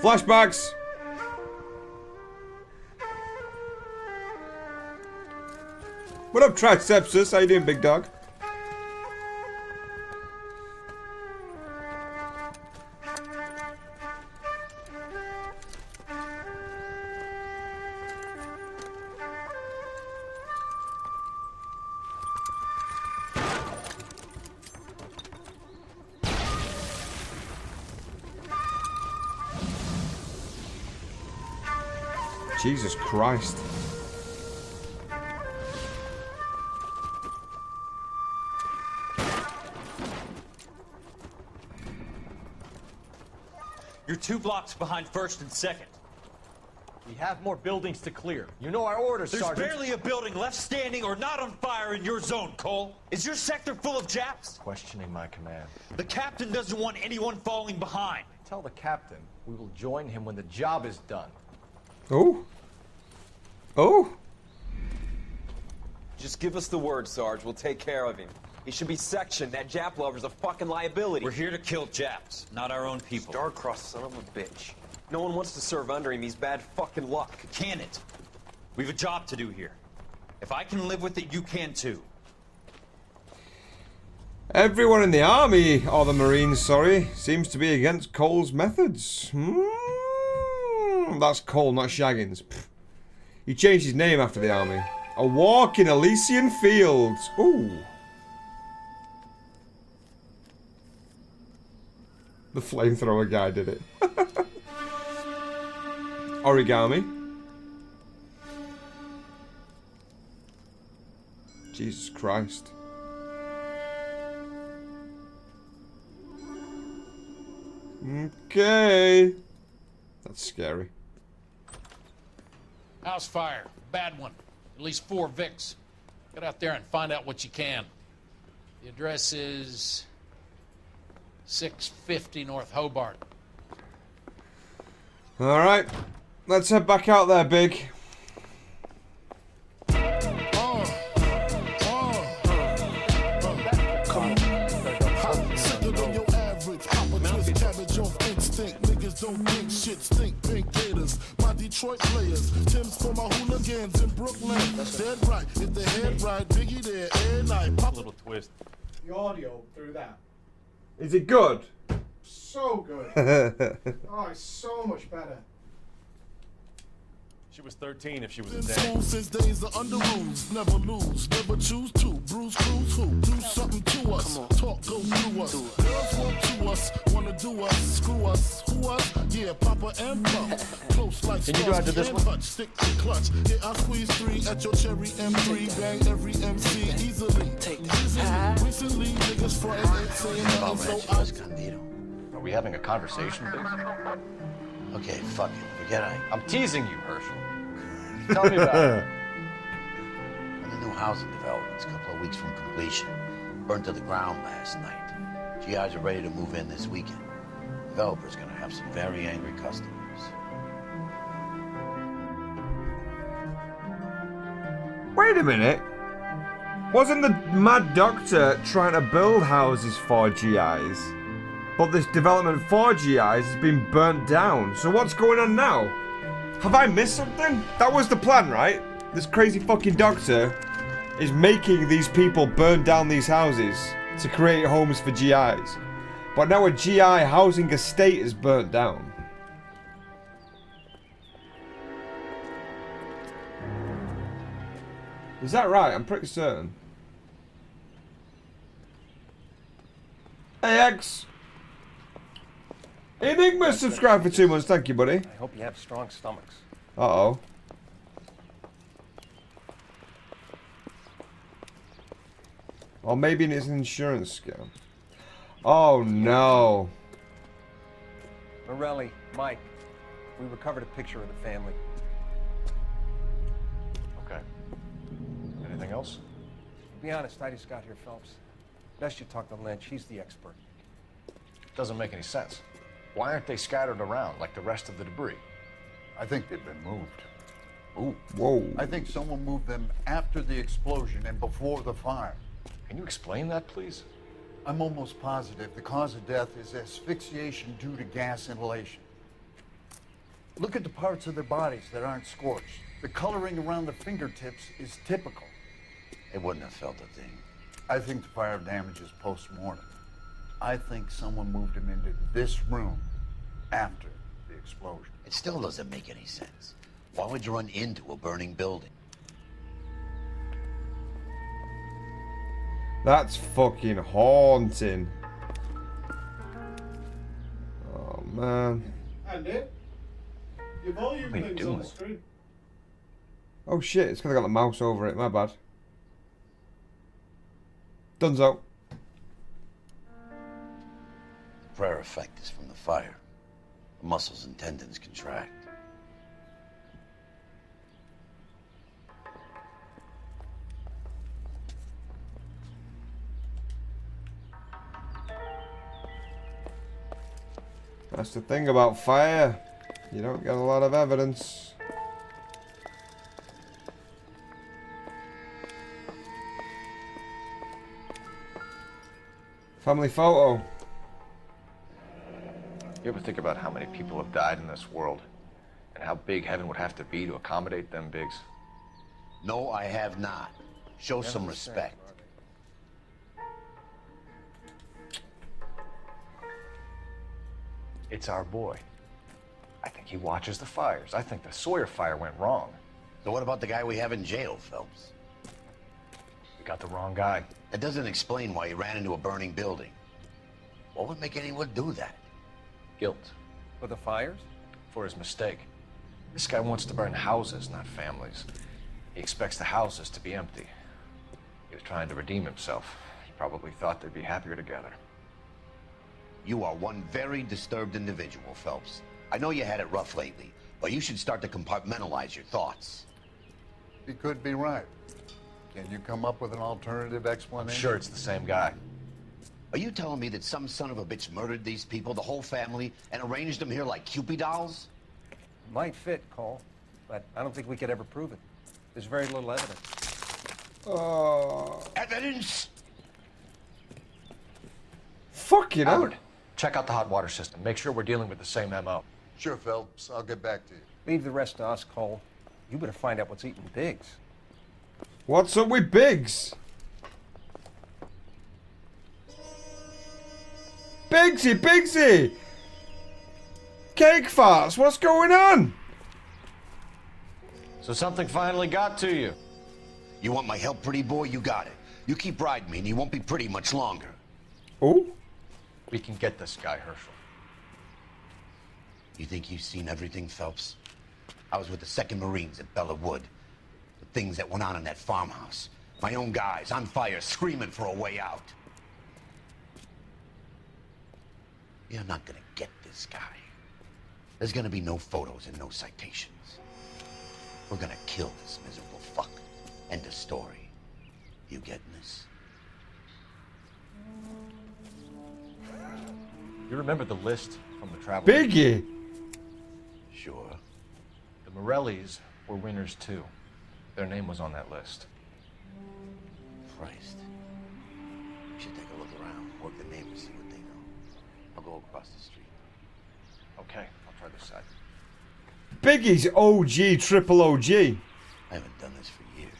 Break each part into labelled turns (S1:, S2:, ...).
S1: Flashbacks. What up, Tricepsus? How you doing, big dog? Jesus Christ.
S2: You're 2 blocks behind 1st and 2nd.
S3: We have more buildings to clear. You know our orders, Sergeant.
S2: There's barely a building left standing or not on fire in your zone, Cole. Is your sector full of Japs?
S3: Questioning my command.
S2: The captain doesn't want anyone falling behind.
S3: Tell the captain we will join him when the job is done.
S1: Oh. Oh.
S4: Just give us the word, Sarge. We'll take care of him. He should be sectioned. That Jap lover's a fucking liability.
S2: We're here to kill Japs, not our own people.
S4: Star-crossed son of a bitch. No one wants to serve under him. He's bad fucking luck.
S2: Can it? We've a job to do here. If I can live with it, you can too.
S1: Everyone in the army, or the Marines, sorry, seems to be against Cole's methods. That's Cole, not Shaggins. Pfft. He changed his name after the army. A walk in Elysian Fields. Ooh. The flamethrower guy did it. Origami. Jesus Christ. Okay. That's scary.
S5: House fire. Bad one. At least 4 Vicks. Get out there and find out what you can. The address is 650 North Hobart.
S1: Alright. Let's head back out there, Big.
S6: Don't think shit stink, pink gators. My Detroit players, Tim's for my hooligans in Brooklyn. Dead right, if the head right, Biggie there, air night. Pop a little twist.
S7: The audio through that.
S1: Is it good?
S7: So good. Oh, it's so much better.
S3: She was 13 if she was a dad.
S6: Since days of under rules, never lose, never choose to. Bruise, cruise, who? Do something to us. Talk, go through us. Girls want to us, wanna do us, screw us, who us? Yeah, Papa and Pump. Close like
S3: Can you go out to this one?
S6: Touch, stick to clutch. Yeah, I squeeze 3 at your cherry M3. Bang every MC easily. Recently, niggas frontin' and saying nothing, so
S8: Are we having a conversation, please? Okay, fuck it. Forget I...
S3: I'm teasing you, Herschel. Tell me about it.
S8: On the new housing developments, a couple of weeks from completion. Burned to the ground last night. GIs are ready to move in this weekend. Developer's gonna have some very angry customers.
S1: Wait a minute. Wasn't the mad doctor trying to build houses for GIs? But this development for GIs has been burnt down. So what's going on now? Have I missed something? That was the plan, right? This crazy fucking doctor is making these people burn down these houses to create homes for GIs. But now a GI housing estate is burnt down. Is that right? I'm pretty certain. Hey, X. Enigma subscribed for 2 months. Thank you, buddy.
S3: I hope you have strong stomachs.
S1: Uh-oh. Or maybe it's an insurance scam. Oh, no.
S3: Morelli, Mike, we recovered a picture of the family.
S8: Okay. Anything else?
S3: To be honest, I just got here, Phelps. Best you talk to Lynch. He's the expert.
S8: Doesn't make any sense. Why aren't they scattered around like the rest of the debris?
S9: I think they've been moved.
S8: Ooh.
S1: Whoa.
S9: I think someone moved them after the explosion and before the fire.
S8: Can you explain that, please?
S9: I'm almost positive the cause of death is asphyxiation due to gas inhalation. Look at the parts of their bodies that aren't scorched. The coloring around the fingertips is typical.
S8: They wouldn't have felt a thing.
S9: I think the fire damage is post-mortem. I think someone moved him into this room after the explosion.
S8: It still doesn't make any sense. Why would you run into a burning building?
S1: That's fucking haunting. Oh man.
S7: And it? Your volume
S8: What are you
S7: thing's on
S8: doing?
S7: the screen.
S1: Oh shit, it's because I got the mouse over it, my bad. Dunzo.
S8: The prayer effect is from the fire. The muscles and tendons contract.
S1: That's the thing about fire. You don't get a lot of evidence. Family photo.
S3: You ever think about how many people have died in this world? And how big heaven would have to be to accommodate them bigs?
S8: No, I have not. Show some respect.
S3: It's our boy. I think he watches the fires. I think the Sawyer fire went wrong.
S8: So what about the guy we have in jail, Phelps?
S3: We got the wrong guy.
S8: That doesn't explain why he ran into a burning building. What would make anyone do that?
S3: Guilt.
S9: For the fires?
S3: For his mistake. This guy wants to burn houses, not families. He expects the houses to be empty. He was trying to redeem himself. He probably thought they'd be happier together.
S8: You are one very disturbed individual, Phelps. I know you had it rough lately, but you should start to compartmentalize your thoughts.
S9: He could be right. Can you come up with an alternative
S3: I'm
S9: explanation?
S3: sure it's the same guy.
S8: Are you telling me that some son of a bitch murdered these people, the whole family, and arranged them here like Cupid dolls?
S3: Might fit, Cole, but I don't think we could ever prove it. There's very little evidence.
S8: Evidence?
S1: Fucking hell.
S3: Howard, check out the hot water system. Make sure we're dealing with the same MO.
S9: Sure, Phelps. I'll get back to you.
S3: Leave the rest to us, Cole. You better find out what's eating Biggs.
S1: What's up with Biggs? Biggsy, Biggsy! Cake farts, what's going on?
S3: So something finally got to you.
S8: You want my help, pretty boy? You got it. You keep riding me and you won't be pretty much longer.
S1: Oh?
S3: We can get this guy, Herschel.
S8: You think you've seen everything, Phelps? I was with the 2nd Marines at Bella Wood. The things that went on in that farmhouse. My own guys on fire, screaming for a way out. You're not gonna get this guy. There's gonna be no photos and no citations. We're gonna kill this miserable fuck. End of story. You getting this?
S3: You remember the list from the travel?
S1: Biggie!
S8: Sure.
S3: The Morellis were winners too. Their name was on that list.
S8: Christ. We should take a look around, work the neighbors, see what they know. I'll go across the street.
S3: Okay, I'll try this side.
S1: Biggie's OG, triple OG.
S8: I haven't done this for years.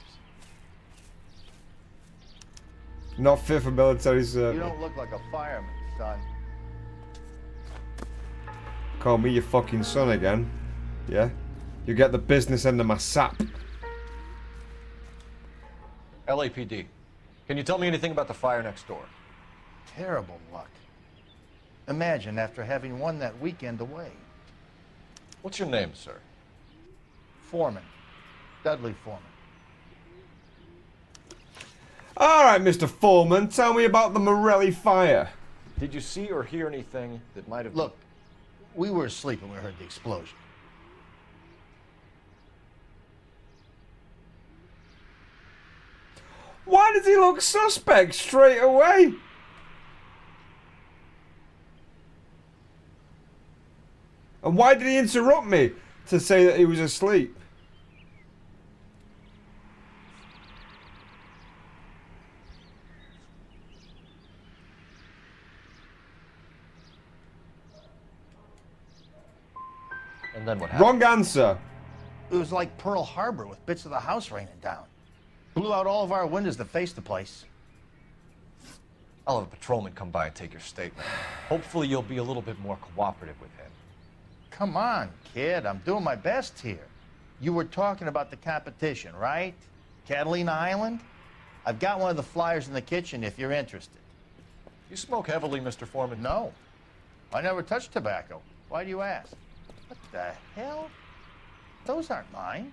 S1: Not fit for military
S9: You
S1: service.
S9: don't look like a fireman, son.
S1: Call me your fucking son again. Yeah? You get the business end of my sap.
S3: LAPD. Can you tell me anything about the fire next door?
S9: Terrible luck. Imagine after having won that weekend away.
S3: What's your name, sir?
S9: Foreman. Dudley Foreman.
S1: Alright, Mr. Foreman, tell me about the Morelli fire.
S3: Did you see or hear anything that might have...
S9: Look, we were asleep when we heard the explosion.
S1: Why does he look suspect straight away? And why did he interrupt me to say that he was asleep?
S3: And And then what happened?
S1: Wrong answer.
S10: It was like Pearl Harbor with bits of the house raining down. Blew out all of our windows to face the place.
S3: I'll have a patrolman come by and take your statement. Hopefully you'll be a little bit more cooperative with him.
S10: Come on, kid. I'm doing my best here. You were talking about the competition, right? Catalina Island? I've got one of the flyers in the kitchen if you're interested.
S3: You smoke heavily, Mr. Foreman?
S10: No. I never touch tobacco. Why do you ask? What the hell? Those aren't mine.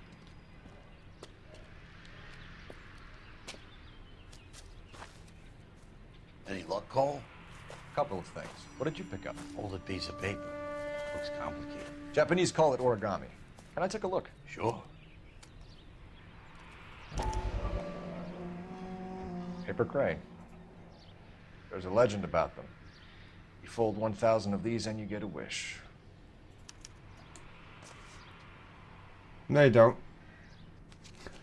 S8: Any luck, Cole?
S3: Couple of things. What did you pick up?
S8: Folded piece of paper. Looks complicated.
S3: Japanese call it origami. Can I take a look?
S8: Sure.
S3: Paper crane. There's a legend about them. You fold 1,000 of these and you get a wish.
S1: No, you don't.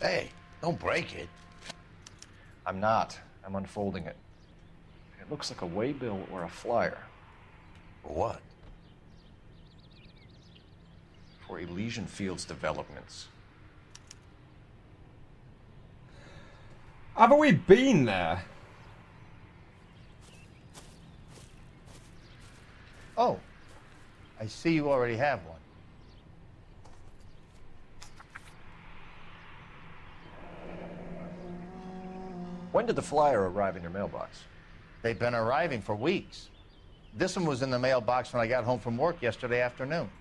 S8: Hey, don't break it.
S3: I'm not. I'm unfolding it. It looks like a waybill or a flyer.
S8: For what?
S3: For Elysian Fields developments.
S1: Haven't we been there?
S10: Oh, I see you already have one.
S3: When did the flyer arrive in your mailbox?
S10: They've been arriving for weeks. This one was in the mailbox when I got home from work yesterday afternoon.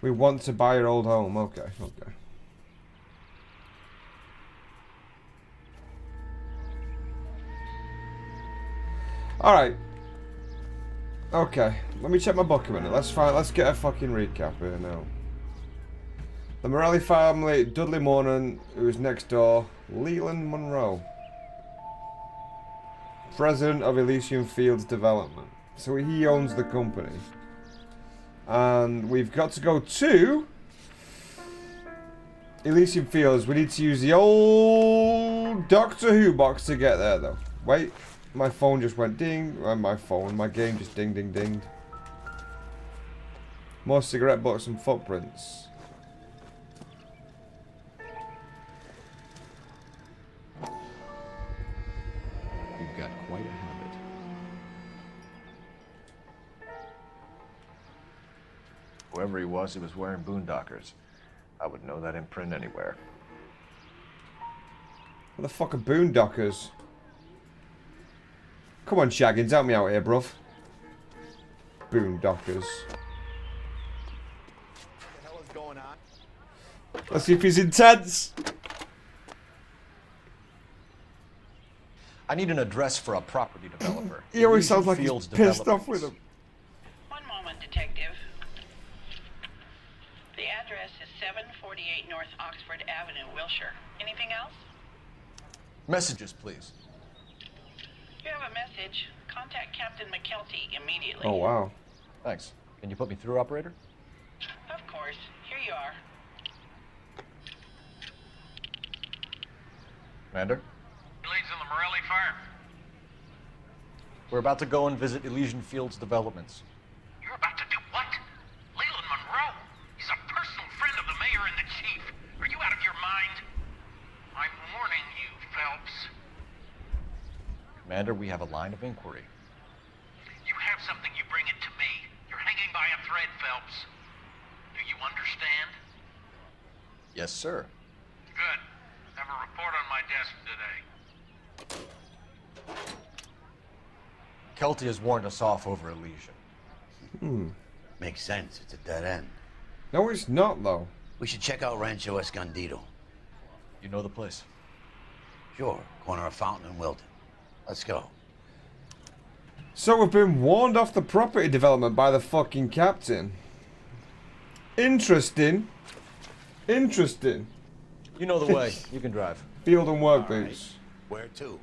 S1: We want to buy your old home. Okay, okay. Alright. Okay, let me check my book a minute. Let's get a fucking recap here now. The Morelli family, Dudley Morenon, who is next door, Leland Monroe. President of Elysian Fields Development. So he owns the company. And we've got to go to Elysian Fields. We need to use the old Doctor Who box to get there though. Wait, my phone just went ding. My game just ding ding dinged. More cigarette butts and footprints.
S3: You've got quite a habit. Whoever he was wearing boondockers. I would know that imprint anywhere.
S1: What the fuck are boondockers? Come on, Shaggins, help me out here, bruv. Boondockers.
S8: What the hell is going on?
S1: Let's see if he's intense.
S3: I need an address for a property developer.
S1: He always sounds like
S3: Elysian
S1: he's
S3: Fields
S1: pissed off with
S3: Developments.
S1: him.
S11: One moment, detective. The address is 748 North Oxford Avenue, Wilshire. Anything else?
S3: Messages, please.
S11: You have a message. Contact Captain McKelty immediately.
S1: Oh, wow.
S3: Thanks. Can you put me through, operator?
S11: Of course. Here you are.
S3: Commander?
S12: Leads in the Morelli fire.
S3: We're about to go and visit Elysian Fields Developments.
S12: You're about to do what? Leland Monroe? He's a personal friend of the mayor and the chief. Are you out of your mind? I'm warning you, Phelps.
S3: Commander, we have a line of inquiry.
S12: You have something, you bring it to me. You're hanging by a thread, Phelps. Do you understand?
S3: Yes, sir.
S12: Good. Have a report on my desk today.
S3: Kelty has warned us off over Elysian.
S8: Makes sense. It's a dead end.
S1: No, it's not, though.
S8: We should check out Rancho Escondido.
S3: You know the place?
S8: Sure. Corner of Fountain and Wilton. Let's go.
S1: So we've been warned off the property development by the fucking captain. Interesting. Interesting.
S3: You know the way. You can drive.
S1: Field and work boots.
S8: Where to?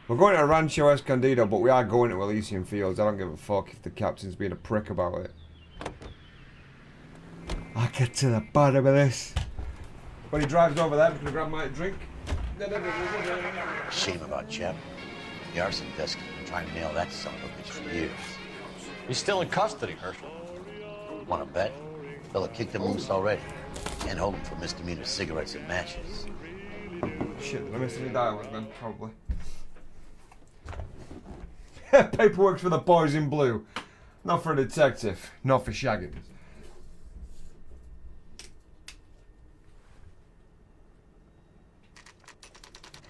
S1: We're going to Rancho Escondido, but we are going to Elysian Fields. I don't give a fuck if the captain's being a prick about it. I'll get to the bottom of this. When he drives over there, I'm just going to grab my drink.
S8: Shame about Chep. The arson desk has been trying to nail that son of a bitch for years.
S3: He's still in custody, Herschel.
S8: Want to bet? Fella kicked him loose already. Can't hold him for misdemeanor cigarettes and matches.
S1: Shit, did I miss any dialogue then? Probably. Paperwork's for the boys in blue. Not for a detective. Not for Shaggins.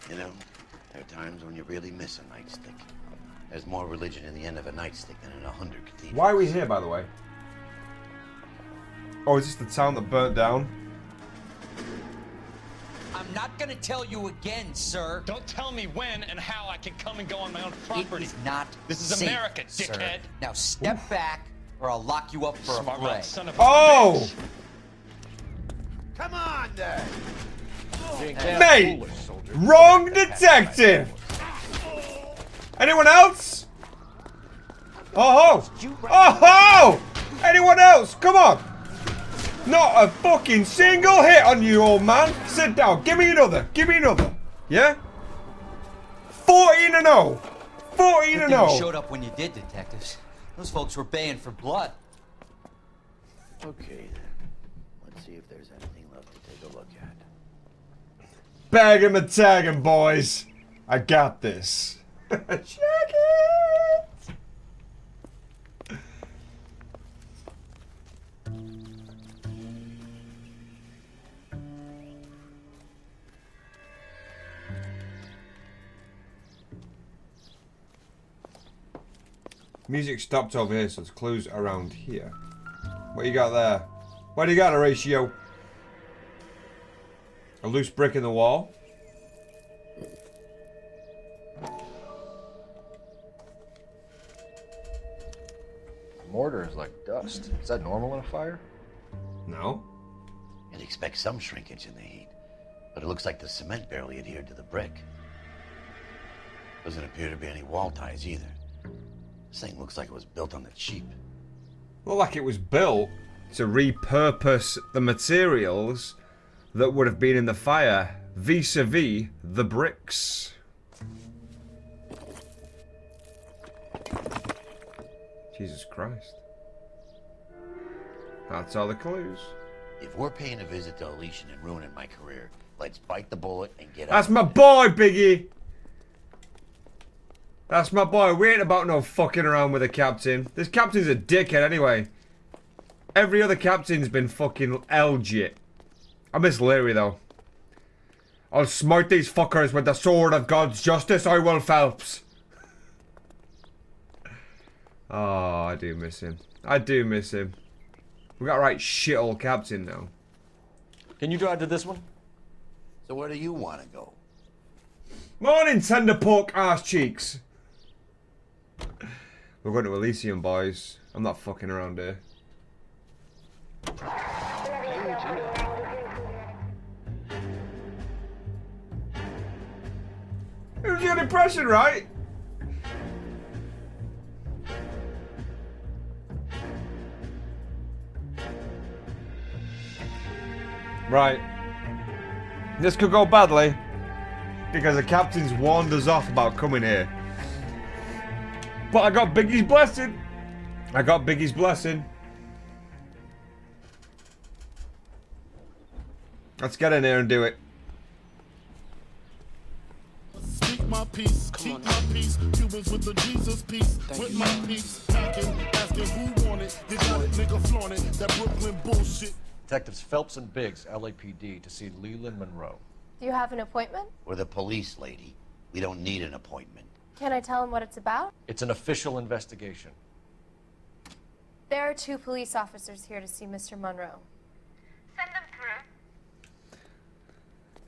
S8: You know, there are times when you really miss a nightstick. There's more religion in the end of a nightstick than in 100 cathedrals.
S1: Why are we here, by the way? Oh, is this the town that burnt down?
S13: I'm not gonna tell you again, sir.
S2: Don't tell me when and how I can come and go on my own property.
S13: It is not
S2: This is
S13: safe,
S2: America,
S13: sir.
S2: dickhead.
S13: Now step back, or I'll lock you up for a
S2: Smart
S13: play.
S2: mouth son of a
S1: Oh!
S2: bitch.
S9: Come on, then.
S1: Mate! Wrong detective! Anyone else? Oh ho! Oh ho! Anyone else? Come on! Not a fucking single hit on you, old man. Sit down. Give me another. Give me another. Yeah? 14 and 0. 14
S13: Good
S1: and
S13: thing you
S1: 0.
S13: showed up when you did, detectives. Those folks were baying for blood.
S8: Okay, then. Let's see if there's anything left to take a look at.
S1: Bag 'em and tag 'em, boys. I got this. Check it. Music stopped over here, so there's clues around here. What you got there? What do you got, Horatio? A loose brick in the wall.
S3: Mortar is like dust. Is that normal in a fire?
S1: No.
S8: You'd expect some shrinkage in the heat, but it looks like the cement barely adhered to the brick. Doesn't appear to be any wall ties either. This thing looks like it was built on the cheap.
S1: Looked like it was built to repurpose the materials that would have been in the fire vis-a-vis the bricks. Jesus Christ. That's all the clues.
S8: If we're paying a visit to Alicia and ruining my career, let's bite the bullet and get out.
S1: That's my boy, Biggie! That's my boy. We ain't about no fucking around with the captain. This captain's a dickhead anyway. Every other captain's been fucking legit. I miss Leary though. I'll smite these fuckers with the sword of God's justice, I will, Phelps. Oh, I do miss him. I do miss him. We got a right shithole captain now.
S3: Can you drive to this one?
S8: So where do you want to go?
S1: Morning, tender pork ass cheeks. We're going to Elysium, boys. I'm not fucking around here. It was a good impression, right? Right. This could go badly because the captain's warned us off about coming here. But I got Biggie's blessing. I got Biggie's blessing. Let's get in here and do it.
S6: Speak my peace, keep my peace. Cubans with the Jesus peace. With my peace, packing, asking who want it. They got it, nigga flaunt it. That Brooklyn bullshit.
S3: Detectives Phelps and Biggs, LAPD, to see Leland Monroe.
S14: Do you have an appointment?
S8: We're the police, lady. We don't need an appointment.
S14: Can I tell him what it's about?
S3: It's an official investigation.
S14: There are 2 police officers here to see Mr. Monroe.
S11: Send them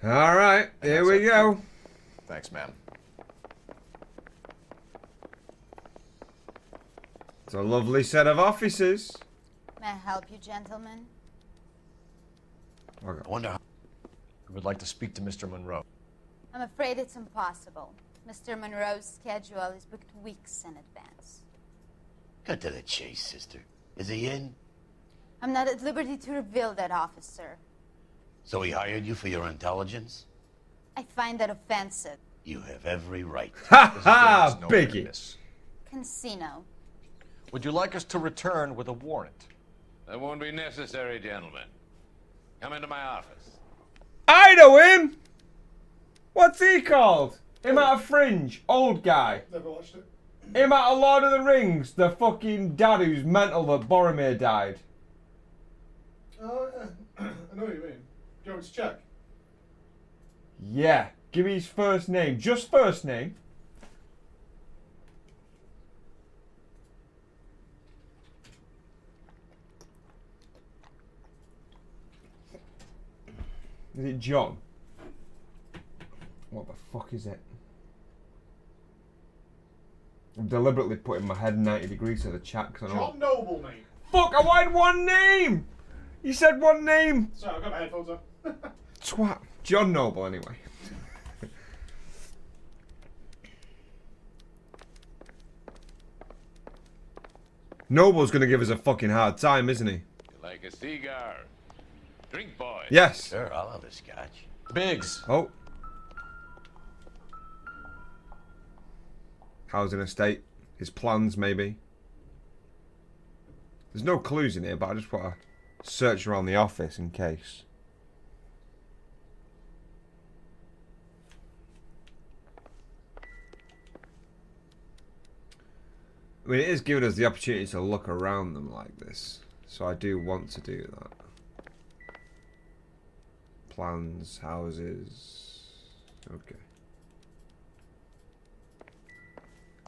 S11: through.
S1: All right, here we go.
S3: Thanks, ma'am.
S1: It's a lovely set of offices.
S15: May I help you, gentlemen?
S8: I wonder how...
S3: We would like to speak to Mr. Monroe.
S15: I'm afraid it's impossible. Mr. Monroe's schedule is booked weeks in advance.
S8: Cut to the chase, sister. Is he in?
S15: I'm not at liberty to reveal that, officer.
S8: So he hired you for your intelligence?
S15: I find that offensive.
S8: You have every right.
S1: Ha ha, Biggie.
S15: casino.
S3: Would you like us to return with a warrant?
S16: That won't be necessary, gentlemen. Come into my office.
S1: I know him! What's he called? Him out of Fringe, old guy.
S7: Never watched it.
S1: Him out of Lord of the Rings, the fucking dad who's mental that Boromir died.
S7: Oh, yeah. I know what you mean. Do you want me to check?
S1: Yeah, give me his first name. Just first name. Is it John? What the fuck is it? I'm deliberately putting my head 90 degrees to the chat because I know.
S7: John Noble, mate.
S1: Fuck, I wanted one name! You said one name!
S7: Sorry, I've got my headphones on.
S1: Twat. John Noble, anyway. Noble's gonna give us a fucking hard time, isn't he?
S16: You like a cigar? Drink, boy.
S1: Yes.
S8: Sure, I'll have a scotch.
S3: Biggs.
S1: Oh. Housing estate. His plans, maybe. There's no clues in here, but I just want to search around the office in case. I mean, it is giving us the opportunity to look around them like this. So I do want to do that. Plans, houses. Okay.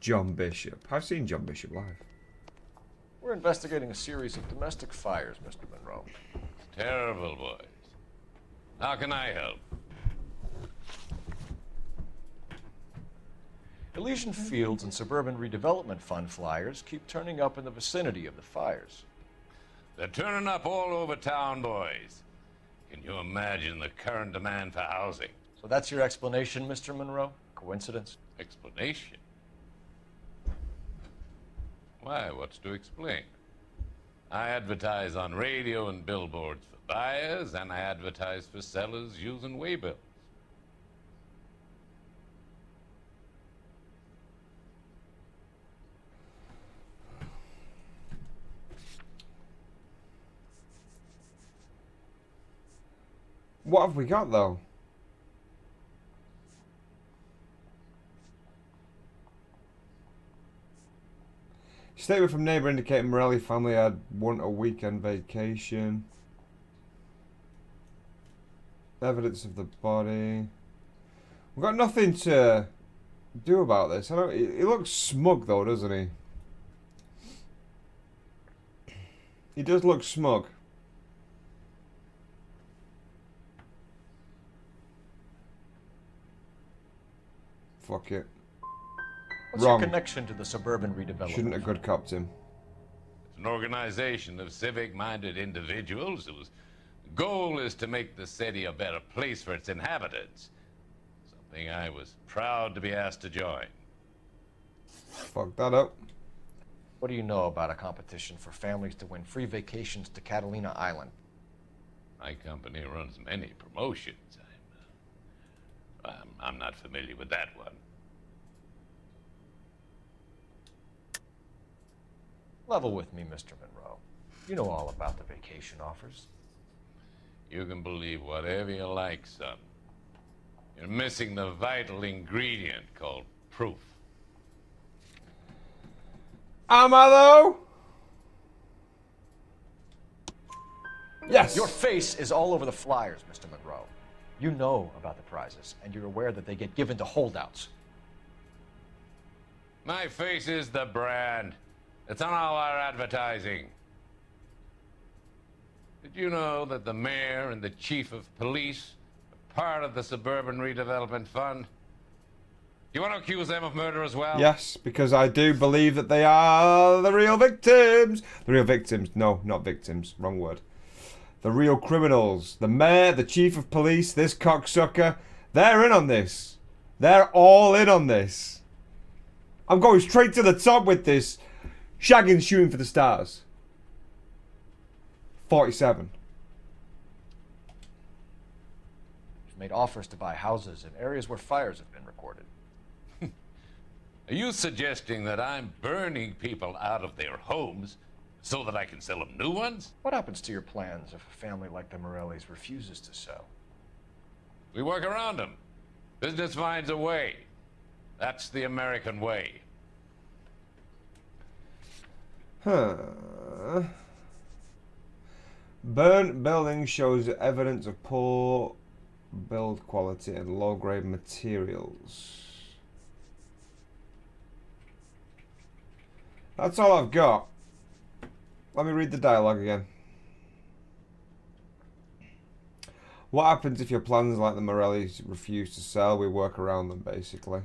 S1: John Bishop. I've seen John Bishop live.
S3: We're investigating a series of domestic fires, Mr. Monroe.
S16: Terrible, boys. How can I help?
S3: Elysian Fields and Suburban Redevelopment Fund flyers keep turning up in the vicinity of the fires.
S16: They're turning up all over town, boys. Can you imagine the current demand for housing?
S3: So that's your explanation, Mr. Monroe? Coincidence?
S16: Explanation? Why, what's to explain? I advertise on radio and billboards for buyers, and I advertise for sellers using waybills.
S1: What have we got, though? Statement from neighbour indicating Morelli family had won a weekend vacation. Evidence of the body. We've got nothing to do about this. I don't. He looks smug, though, doesn't he? He does look smug. Fuck it.
S3: What's
S1: Wrong.
S3: your connection to the Suburban Redevelopment?
S1: Shouldn't have good copped him.
S16: It's an organization of civic-minded individuals whose goal is to make the city a better place for its inhabitants. Something I was proud to be asked to join.
S1: Fuck that up.
S3: What do you know about a competition for families to win free vacations to Catalina Island?
S16: My company runs many promotions. I'm not familiar with that one.
S3: Level with me, Mr. Monroe. You know all about the vacation offers.
S16: You can believe whatever you like, son. You're missing the vital ingredient called proof.
S1: Am I, though? Yes.
S3: Your face is all over the flyers, Mr. Monroe. You know about the prizes, and you're aware that they get given to holdouts.
S16: My face is the brand. It's on all our advertising. Did you know that the mayor and the chief of police are part of the Suburban Redevelopment Fund? Do you want to accuse them of murder as well?
S1: Yes, because I do believe that they are the real victims. The real victims. No, not victims. Wrong word. The real criminals. The mayor, the chief of police, this cocksucker. They're in on this. They're all in on this. I'm going straight to the top with this. Shaggins shooting for the stars. 47.
S3: You've made offers to buy houses in areas where fires have been recorded.
S16: Are you suggesting that I'm burning people out of their homes so that I can sell them new ones?
S3: What happens to your plans if a family like the Morellis refuses to sell?
S16: We work around them. Business finds a way. That's the American way.
S1: Huh. Burnt building shows evidence of poor build quality and low-grade materials. That's all I've got. Let me read the dialogue again. What happens if your plans like the Morellis refuse to sell? We work around them, basically.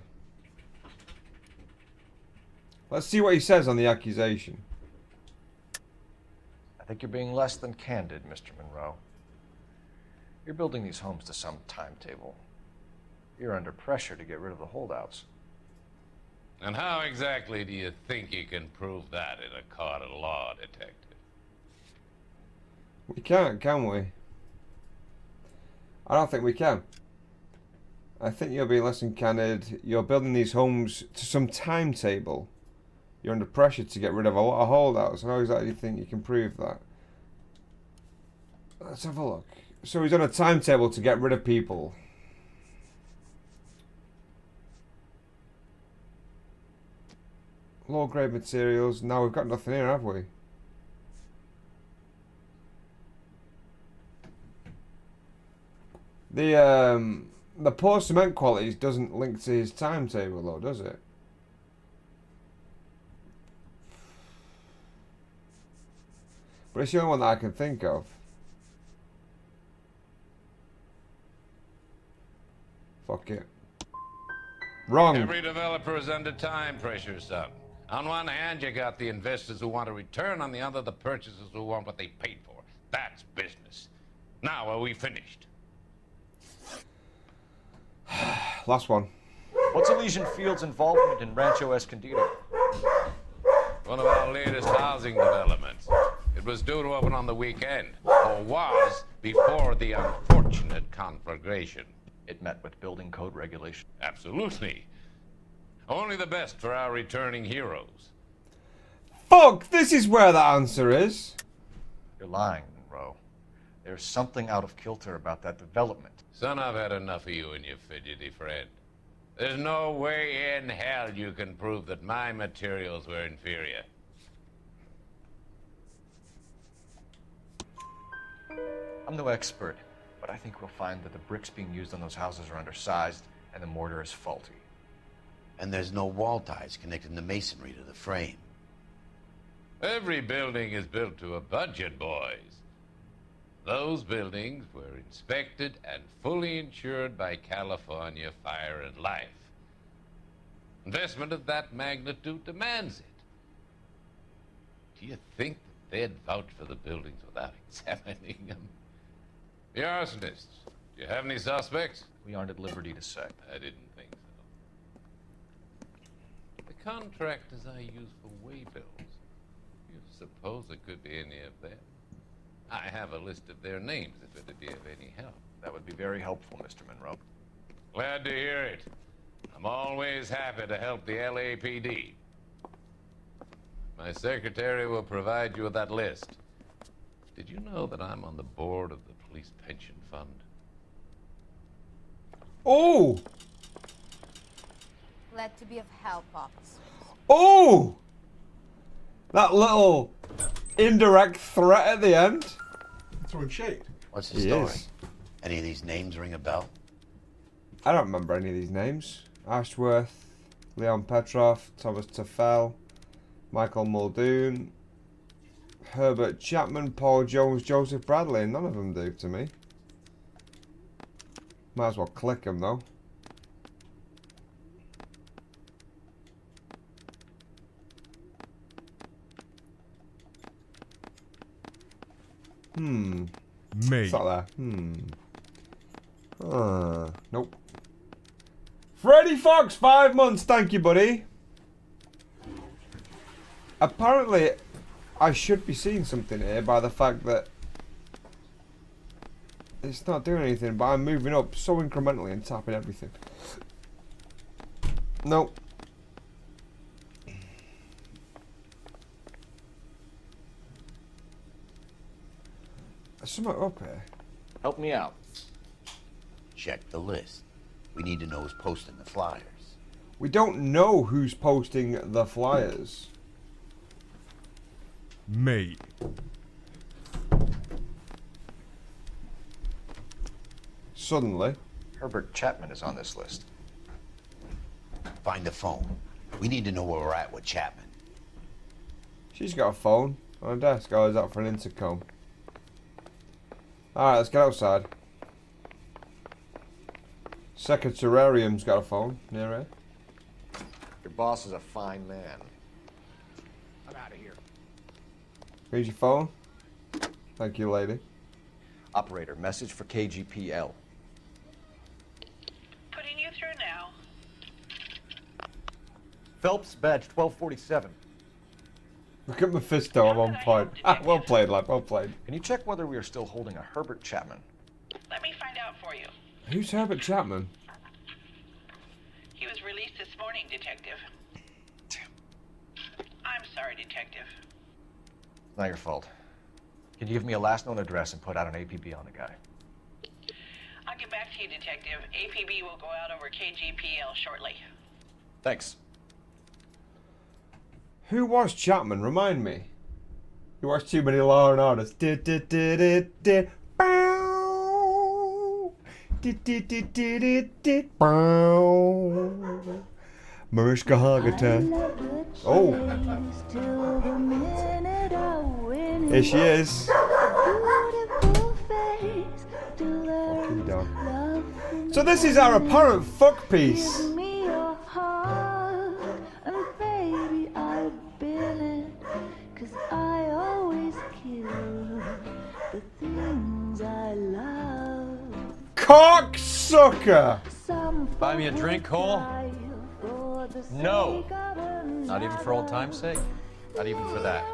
S1: Let's see what he says on the accusation.
S3: I think you're being less than candid, Mr. Monroe. You're building these homes to some timetable. You're under pressure to get rid of the holdouts.
S16: And how exactly do you think you can prove that in a court of law, detective?
S1: We can't, can we? I don't think we can. I think you're being less than candid. You're building these homes to some timetable. You're under pressure to get rid of a lot of holdouts. How exactly do you think you can prove that? Let's have a look. So he's on a timetable to get rid of people. Low grade materials. Now we've got nothing here, have we? The poor cement qualities doesn't link to his timetable though, does it? But it's the only one that I can think of. Fuck it. Wrong.
S16: Every developer is under time pressure, son. On one hand, you got the investors who want a return. On the other, the purchasers who want what they paid for. That's business. Now, are we finished?
S1: Last one.
S3: What's Elysian Field's involvement in Rancho Escondido?
S16: One of our latest housing developments. It was due to open on the weekend, or was before the unfortunate conflagration.
S3: It met with building code regulation.
S16: Absolutely. Only the best for our returning heroes.
S1: Fuck! This is where the answer is.
S3: You're lying, Monroe. There's something out of kilter about that development.
S16: Son, I've had enough of you and your fidgety friend. There's no way in hell you can prove that my materials were inferior.
S3: I'm no expert, but I think we'll find that the bricks being used on those houses are undersized and the mortar is faulty.
S8: And there's no wall ties connecting the masonry to the frame.
S16: Every building is built to a budget, boys. Those buildings were inspected and fully insured by California Fire and Life. Investment of that magnitude demands it. Do you think that they'd vouch for the buildings without examining them? The arsonists, do you have any suspects?
S3: We aren't at liberty to say.
S16: I didn't think so. The contractors I use for waybills, you suppose it could be any of them? I have a list of their names if it'd be of any help.
S3: That would be very helpful, Mr. Monroe.
S16: Glad to hear it. I'm always happy to help the LAPD. My secretary will provide you with that list. Did you know that I'm on the board of the police pension fund?
S1: Oh!
S15: Glad to be of help, officer.
S1: Oh! That little indirect threat at the end.
S7: Throwing shade.
S8: What's the story? Any of these names ring a bell?
S1: I don't remember any of these names. Ashworth, Leon Petrov, Thomas Tefel, Michael Muldoon, Herbert Chapman, Paul Jones, Joseph Bradley. None of them do to me. Might as well click them though.
S17: Mate.
S1: It's not there. Nope. Freddie Fox, 5 months. Thank you, buddy. Apparently, I should be seeing something here by the fact that it's not doing anything, but I'm moving up so incrementally and tapping everything. Nope. There's something up here.
S3: Help me out.
S8: Check the list. We need to know who's posting the flyers.
S1: We don't know who's posting the flyers. Mate. Suddenly.
S3: Herbert Chapman is on this list.
S8: Find the phone. We need to know where we're at with Chapman.
S1: She's got a phone on her desk. Oh, is that for an intercom? Alright, let's get outside. Secretarium's got a phone near her.
S3: Your boss is a fine man. I'm out of here.
S1: Here's your phone. Thank you, lady.
S3: Operator, message for KGPL.
S11: Putting you through now.
S3: Phelps, badge 1247.
S1: Look at Mephisto, I'm on point. Well played, lad, well played.
S3: Can you check whether we are still holding a Herbert Chapman?
S11: Let me find out for you.
S1: Who's Herbert Chapman?
S11: He was released this morning, Detective. I'm sorry, Detective.
S3: Not your fault. Can you give me a last known address and put out an APB on the guy?
S11: I'll get back to you, Detective. APB will go out over KGPL shortly.
S3: Thanks.
S1: Who was Chapman? Remind me. You watched too many Law and Orders. Mariska Hargitay. Oh. Here she is. Fucking dog. So this is our apparent fuck piece. Cocksucker!
S17: Buy me a drink, Cole? No. Not even for old time's sake? Not even for that.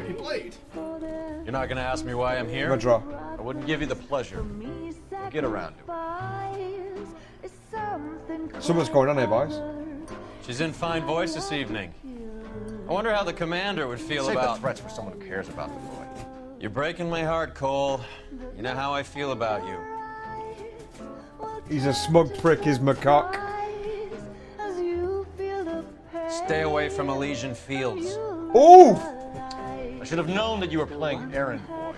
S7: You played?
S17: You're not gonna ask me why I'm here?
S1: I'm gonna draw.
S17: I wouldn't give you the pleasure. We'll get around to it.
S1: Something's going on here, boys.
S17: She's in fine voice this evening. I wonder how the commander would feel
S3: Save
S17: about...
S3: the threats for someone who cares about the boy.
S17: You're breaking my heart, Cole. You know how I feel about you.
S1: He's a smug prick, is McCock.
S17: Stay away from Elysian Fields.
S1: Ooh!
S3: I should have known that you were playing errand boy.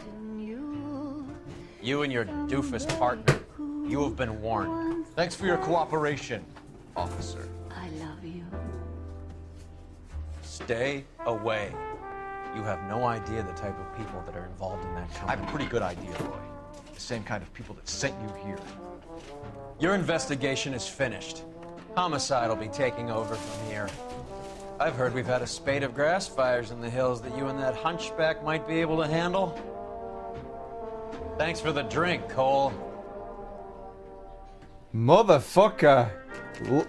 S17: You and your doofus partner. You have been warned.
S3: Thanks for your cooperation, officer.
S15: I love you.
S17: Stay away. You have no idea the type of people that are involved in that
S3: I
S17: company.
S3: have a pretty good idea, Roy. The same kind of people that sent you here.
S17: Your investigation is finished. Homicide will be taking over from here. I've heard we've had a spate of grass fires in the hills that you and that hunchback might be able to handle. Thanks for the drink, Cole.
S1: Motherfucker.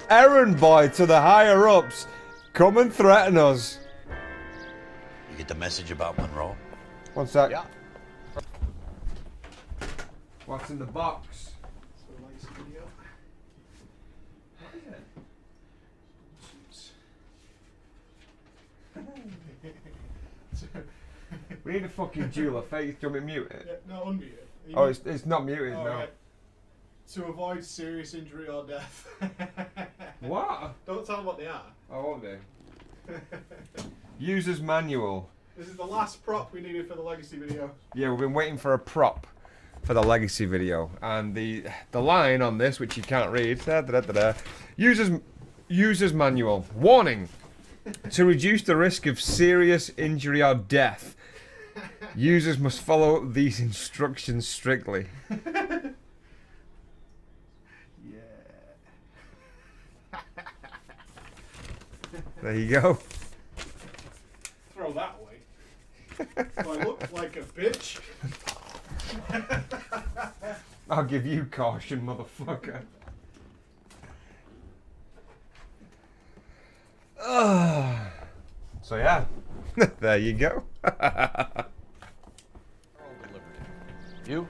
S1: Errand boy to the higher ups. Come and threaten us.
S8: You get the message about Monroe?
S1: One sec.
S3: Yeah.
S1: What's in the box? We need a fucking jeweler face. Do you want me to mute it?
S7: Yeah, no, unmute it.
S1: Oh, it's not muted, no.
S7: Right. To avoid serious injury or death.
S1: What?
S7: Don't tell them what they are.
S1: I won't do. User's manual.
S7: This is the last prop we needed for the legacy video.
S1: Yeah, we've been waiting for a prop for the legacy video, and the line on this, which you can't read, user's manual. Warning: to reduce the risk of serious injury or death, users must follow these instructions strictly. There you go.
S7: Throw that away. Do I look like a bitch?
S1: I'll give you caution, motherfucker. So yeah, there you go.
S3: You?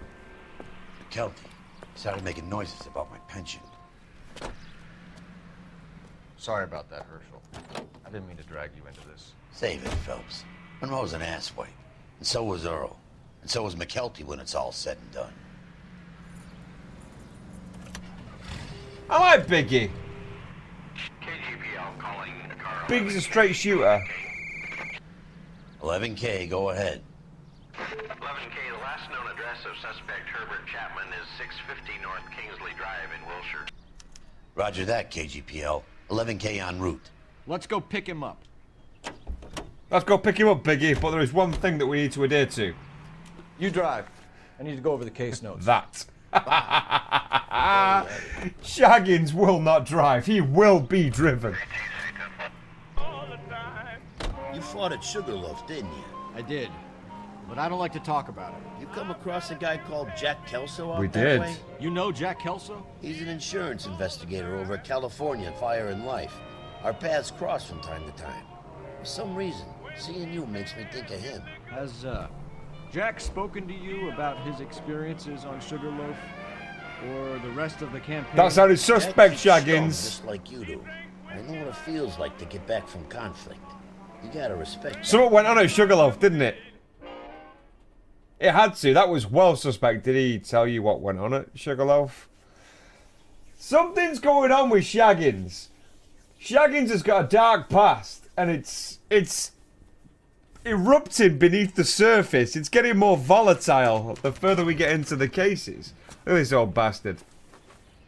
S8: Kelty started making noises about my pension.
S3: Sorry about that, Herschel. I didn't mean to drag you into this.
S8: Save it, Phelps. Monroe's an asswipe, and so was Earl. And so is McKelty when it's all said and done.
S1: I like Biggie.
S12: KGPL calling car.
S1: Biggie's a straight shooter.
S8: 11K, go ahead.
S12: 11K, the last known address of suspect Herbert Chapman is 650 North Kingsley Drive in Wilshire.
S8: Roger that, KGPL. 11K en route.
S17: Let's go pick him up.
S1: Let's go pick him up, Biggie, but there is one thing that we need to adhere to.
S17: You drive. I need to go over the case notes.
S1: That. Shaggins will not drive. He will be driven.
S18: You fought at Sugarloaf, didn't you?
S17: I did. But I don't like to talk about it.
S18: You come across a guy called Jack Kelso out
S1: We
S18: that
S1: did.
S18: way?
S17: You know Jack Kelso?
S18: He's an insurance investigator over at California Fire and Life. Our paths cross from time to time. For some reason, seeing you makes me think of him.
S17: Has, Jack spoken to you about his experiences on Sugarloaf? Or the rest of the campaign?
S1: That sounded suspect,
S18: Jack keeps strong,
S1: Shaggins.
S18: just like you do. I know what it feels like to get back from conflict. You gotta respect that.
S1: Something went on at Sugarloaf, didn't it? It had to. That was well suspect. Did he tell you what went on at Sugarloaf? Something's going on with Shaggins. Shaggins has got a dark past, and it's erupting beneath the surface. It's getting more volatile the further we get into the cases. Look at this old bastard.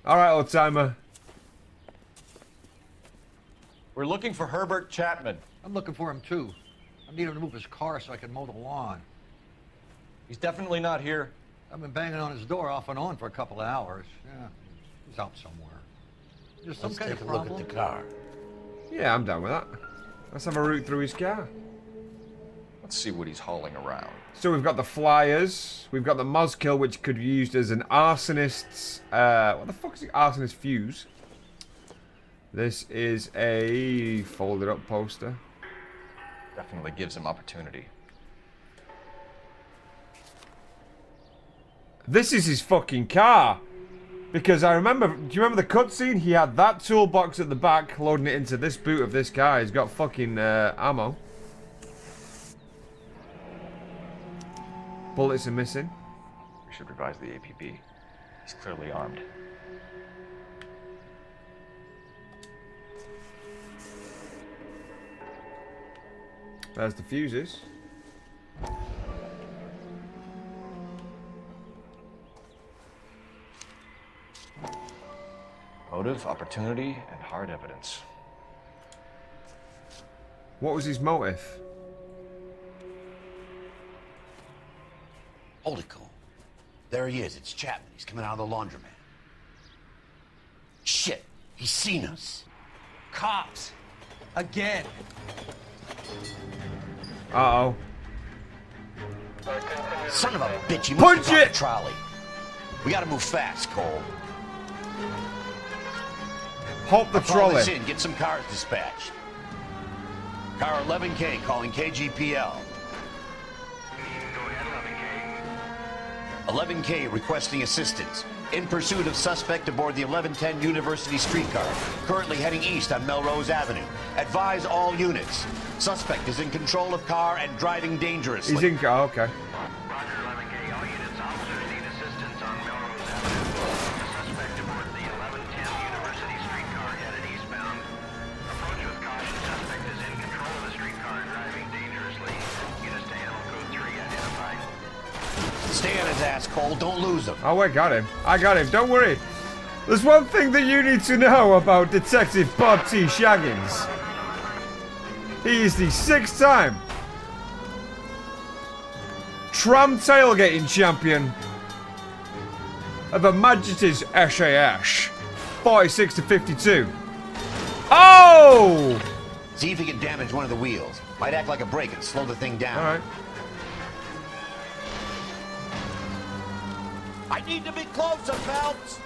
S1: Alright, old timer.
S3: We're looking for Herbert Chapman.
S19: I'm looking for him too. I need him to move his car so I can mow the lawn.
S3: He's definitely not here.
S19: I've been banging on his door off and on for a couple of hours. Yeah, he's out somewhere. There's some
S18: Let's
S19: kind
S18: take
S19: of
S18: a look
S19: problem.
S18: at the car.
S1: Yeah, I'm down with that. Let's have a route through his car.
S3: Let's see what he's hauling around.
S1: So we've got the flyers. We've got the Mozkill, which could be used as an arsonist's... what the fuck is the arsonist fuse? This is a folded up poster.
S3: Definitely gives him opportunity.
S1: This is his fucking car. Because I remember... Do you remember the cutscene? He had that toolbox at the back, loading it into this boot of this guy. He's got fucking ammo. Bullets are missing.
S3: We should revise the APB. He's clearly armed.
S1: There's the fuses.
S3: Motive, opportunity, and hard evidence.
S1: What was his motive?
S8: Hold it, Cole. There he is. It's Chapman. He's coming out of the laundromat. Shit. He's seen us.
S17: Cops! Again!
S1: Uh-oh.
S8: Son of a bitch. He
S1: Punch
S8: must have got
S1: it!
S8: the trolley. We gotta move fast, Cole.
S1: Halt the
S8: I'll call this
S1: trolley.
S8: in. Get some cars dispatched. Car 11K calling KGPL. 11K requesting assistance. In pursuit of suspect aboard the 1110 University streetcar. Currently heading east on Melrose Avenue. Advise all units. Suspect is in control of car and driving dangerously.
S1: He's in car, okay.
S12: Roger, 11K. All units, officers need assistance on Melrose Avenue. The suspect aboard the 1110 University streetcar headed eastbound. Approach with caution. Suspect is in control of the streetcar and driving dangerously. Units to animal code 3 identified.
S8: Stay on his ass, Cole. Don't lose him.
S1: Oh, I got him. I got him. Don't worry. There's one thing that you need to know about Detective Bob T Shaggins. He is the 6-time tram tailgating champion of Her Majesty's SAS. 46 to 52. Oh!
S8: See if he can damage one of the wheels. Might act like a brake and slow the thing down.
S1: All right.
S8: I need to be closer, Phelps.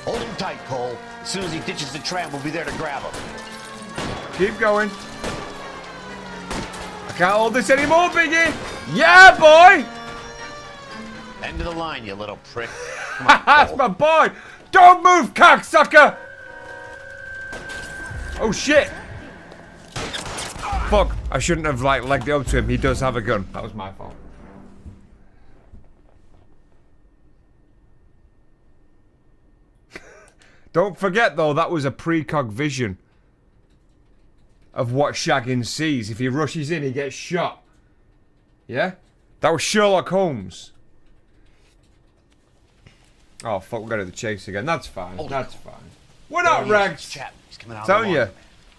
S8: Hold him tight, Cole. As soon as he ditches the tram, we'll be there to grab him.
S1: Keep going. I can't hold this anymore, Biggie. Yeah, boy.
S8: End of the line, you little prick. Come on,
S1: That's
S8: Cole.
S1: my boy. Don't move, cocksucker. Oh, shit. Fuck. I shouldn't have, legged it up to him. He does have a gun. That was my fault. Don't forget, though, that was a precog vision of what Shaggins sees. If he rushes in, he gets shot. Yeah? That was Sherlock Holmes. Oh, fuck, we're going to the chase again. That's fine. That's fine. We're not rags. Telling you.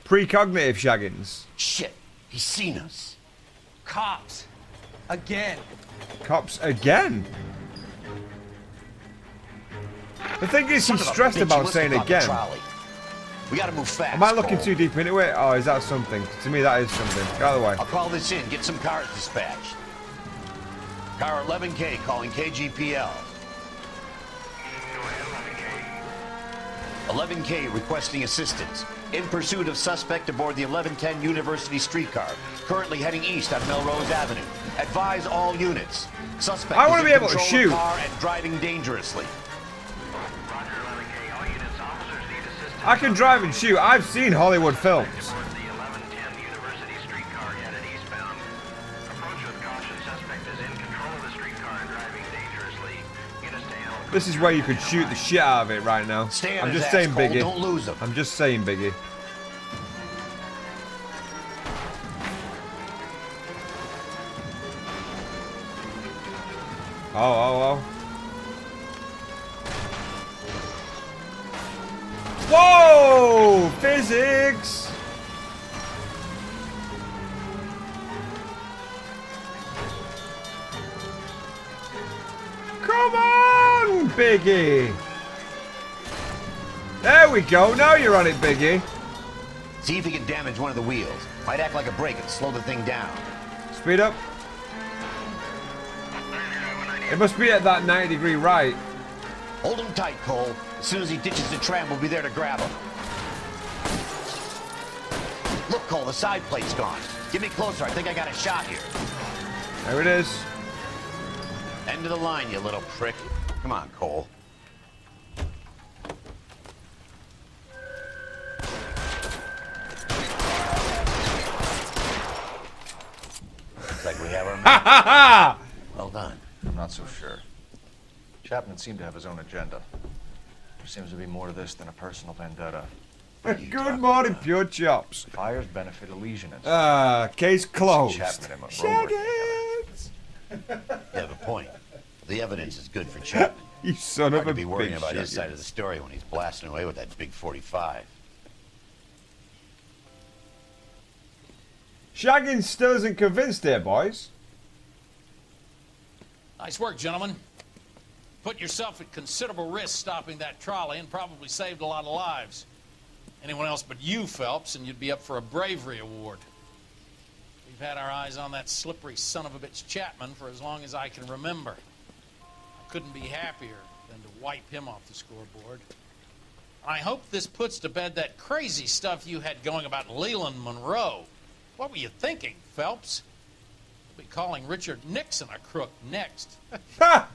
S1: Precognitive Shaggins.
S8: Shit. He's seen us.
S13: Cops. Again.
S1: Cops again? The thing is, he's stressed about saying again.
S8: We gotta move fast.
S1: Am I looking
S8: Cole.
S1: too deep into it? Oh, is that something? To me, that is something. Get out of the way.
S8: I'll call this in. Get some cars dispatched. Car 11K calling KGPL. 11K requesting assistance. In pursuit of suspect aboard the 1110 University streetcar. Currently heading east on Melrose Avenue. Advise all units. Suspect
S1: I want to
S8: is
S1: be
S8: in
S1: able to
S8: control
S1: shoot.
S8: of car and driving dangerously.
S1: I can drive and shoot. I've seen Hollywood films. This is where you could shoot the shit out of it right now. I'm just saying, Biggie.
S8: Don't lose him.
S1: I'm just saying, Biggie. Oh. Whoa! Physics! Come on, Biggie! There we go. Now you're on it, Biggie.
S8: See if he can damage one of the wheels. Might act like a brake and slow the thing down.
S1: Speed up. It must be at that 90-degree right.
S8: Hold him tight, Cole. As soon as he ditches the tram, we'll be there to grab him. Look, Cole, the side plate's gone. Get me closer. I think I got a shot here.
S1: There it is.
S8: End of the line, you little prick. Come on, Cole. Looks like we have our man. Well done.
S3: I'm not so sure. Chapman seemed to have his own agenda. There seems to be more to this than a personal vendetta.
S1: Good morning, Pure Chops.
S3: Fires benefit Elysianists.
S1: Case closed.
S3: Chapman and Monroe
S1: Shaggins!
S8: You have a point. The evidence is good for Chapman.
S1: You son of a
S8: Hard to be worrying
S1: bitch,
S8: about his
S1: Shaggins.
S8: side of the story when he's blasting away with that big 45.
S1: Shaggins still isn't convinced here, boys.
S5: Nice work, gentlemen. Put yourself at considerable risk stopping that trolley and probably saved a lot of lives. Anyone else but you, Phelps, and you'd be up for a bravery award. We've had our eyes on that slippery son of a bitch Chapman for as long as I can remember. I couldn't be happier than to wipe him off the scoreboard. I hope this puts to bed that crazy stuff you had going about Leland Monroe. What were you thinking, Phelps? We'll be calling Richard Nixon a crook next.
S1: Ha!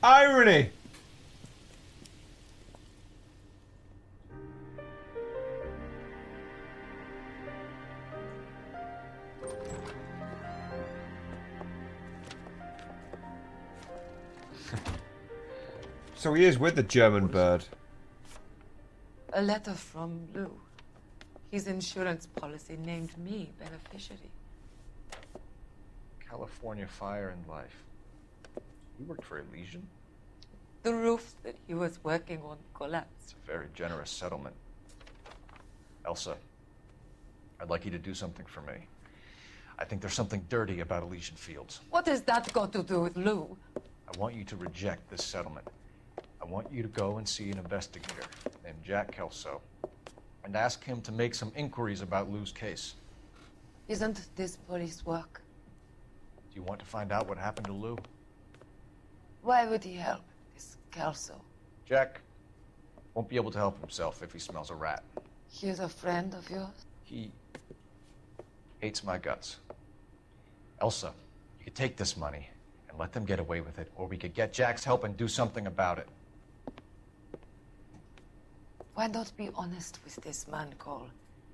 S1: Irony! So he is with the German bird.
S20: A letter from Lou. His insurance policy named me beneficiary.
S3: California Fire and Life. You worked for Elysian?
S20: The roofs that he was working on collapsed.
S3: It's a very generous settlement. Elsa, I'd like you to do something for me. I think there's something dirty about Elysian Fields.
S20: What has that got to do with Lou?
S3: I want you to reject this settlement. I want you to go and see an investigator named Jack Kelso and ask him to make some inquiries about Lou's case.
S20: Isn't this police work?
S3: Do you want to find out what happened to Lou?
S20: Why would he help this Kelso?
S3: Jack won't be able to help himself if he smells a rat.
S20: He's a friend of yours?
S3: He hates my guts. Elsa, you could take this money and let them get away with it, or we could get Jack's help and do something about it.
S20: Why not be honest with this man, Cole?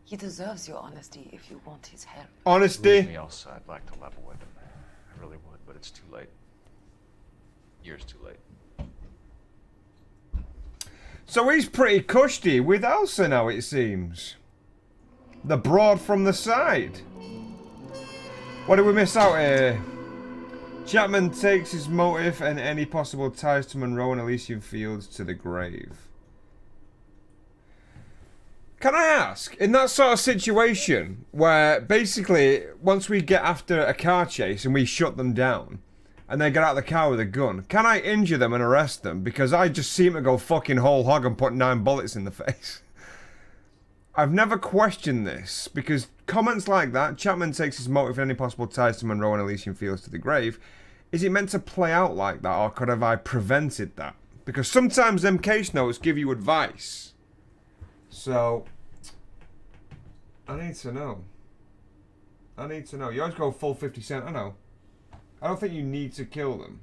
S20: He deserves your honesty if you want his help.
S1: Honesty?
S3: Believe me, Elsa, I'd like to level with him. I really would, but it's too late. Years too late.
S1: So he's pretty cushy with Elsa now, it seems. The broad from the side. What did we miss out here? Chapman takes his motive and any possible ties to Monroe and Elysian Fields to the grave. Can I ask, in that sort of situation, where basically, once we get after a car chase and we shut them down, and they get out of the car with a gun, can I injure them and arrest them? Because I just seem to go fucking whole hog and put 9 bullets in the face. I've never questioned this, because comments like that, Chapman takes his motive and any possible ties to Monroe and Elysian Fields to the grave, is it meant to play out like that, or could have I prevented that? Because sometimes them case notes give you advice. So, I need to know. I need to know. You always go full 50 Cent, I know. I don't think you need to kill them.